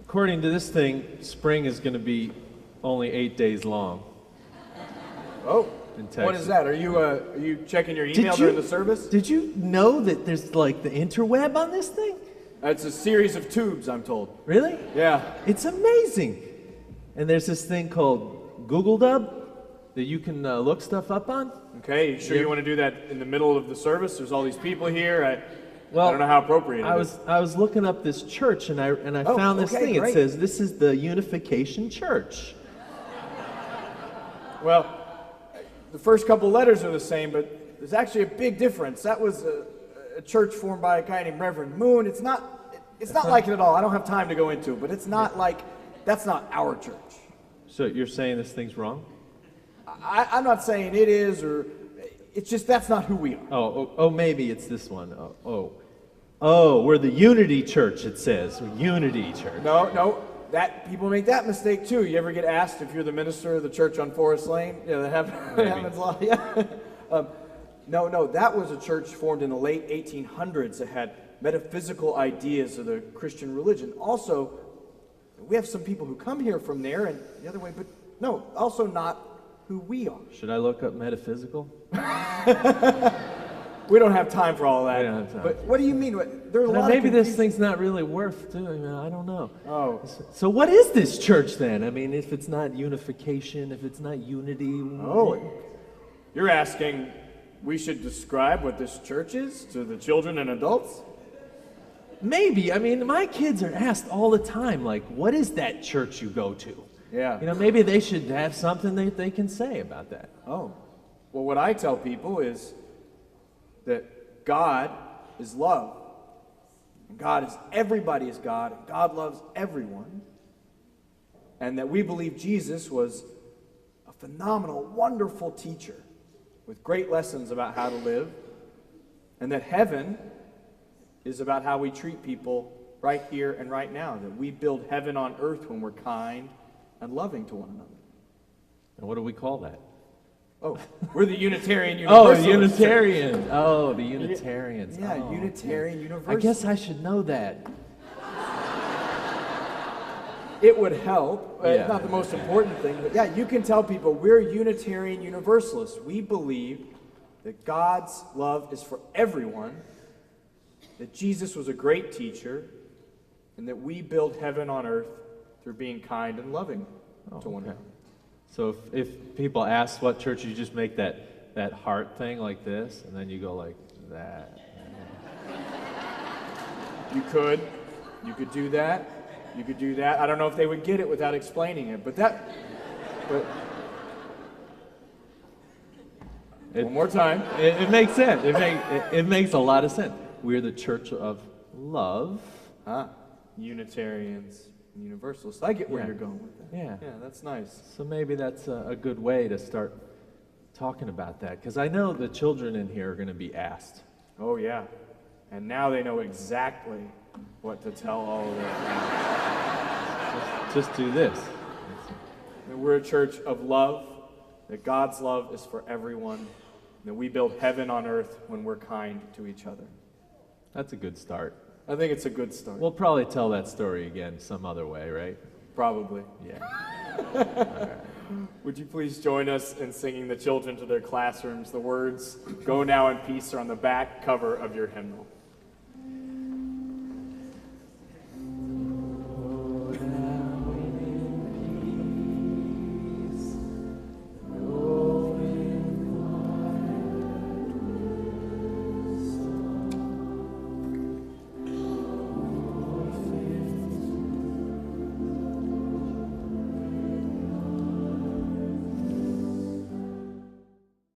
According to this thing, spring is going to be only 8 days long. Oh, in Texas. what is that? Are you checking your email during the service? Did you know that there's like the interweb on this thing? It's a series of tubes, I'm told. Really? Yeah. It's amazing. And there's this thing called Google Dub that you can look stuff up on. Okay, you sure you want to do that in the middle of the service? There's all these people here. I don't know how appropriate it is. I was looking up this church and I found this thing. Great. It says this is the Unification Church. Well, the first couple letters are the same, but there's actually a big difference. That was a church formed by a guy named Reverend Moon. It's not like it at all. I don't have time to go into it, but it's not like, that's not our church. So you're saying this thing's wrong? I'm not saying it is, or it's just that's not who we are. Oh, maybe it's this one. Oh, we're the Unity Church, it says. Unity Church. No, people make that mistake too. You ever get asked if you're the minister of the church on Forest Lane? Yeah, that happens a lot. Yeah. No, that was a church formed in the late 1800s that had metaphysical ideas of the Christian religion. Also, we have some people who come here from there and the other way, but no, also not who we are. Should I look up metaphysical? We don't have time for all that. We don't have time. But what do you mean? There's a lot maybe of this thing's not really worth doing. I don't know. Oh. So what is this church then? I mean, if it's not unification, if it's not unity. Oh, you're asking we should describe what this church is to the children and adults? Maybe. I mean, my kids are asked all the time, like, what is that church you go to? Yeah. You know, maybe they should have something they can say about that. Oh. Well, what I tell people is that God is love. And everybody is God, and God loves everyone. And that we believe Jesus was a phenomenal, wonderful teacher with great lessons about how to live. And that heaven is about how we treat people right here and right now. That we build heaven on earth when we're kind and loving to one another. And what do we call that? Oh, we're the Unitarian Universalists. The Unitarian. Oh, the Unitarians. Yeah, oh, Unitarian okay. Universalists. I guess I should know that. It would help. It's not the most important thing, but yeah, you can tell people we're Unitarian Universalists. We believe that God's love is for everyone, that Jesus was a great teacher, and that we build heaven on earth through being kind and loving to one another. So if people ask what church, you just make that heart thing like this, and then you go like that. You could do that. You could do that. I don't know if they would get it without explaining it, but one more time. It makes sense. It makes a lot of sense. We're the church of love. Unitarians and Universalists. I get where you're going with that. Yeah, that's nice. So maybe that's a good way to start talking about that, because I know the children in here are going to be asked. Oh yeah, and now they know exactly what to tell all of them. Just do this. And we're a church of love, that God's love is for everyone, and that we build heaven on earth when we're kind to each other. That's a good start. I think it's a good start. We'll probably tell that story again some other way, right? Probably. Yeah. Right. Would you please join us in singing the children to their classrooms? The words, "Go now in peace," are on the back cover of your hymnal.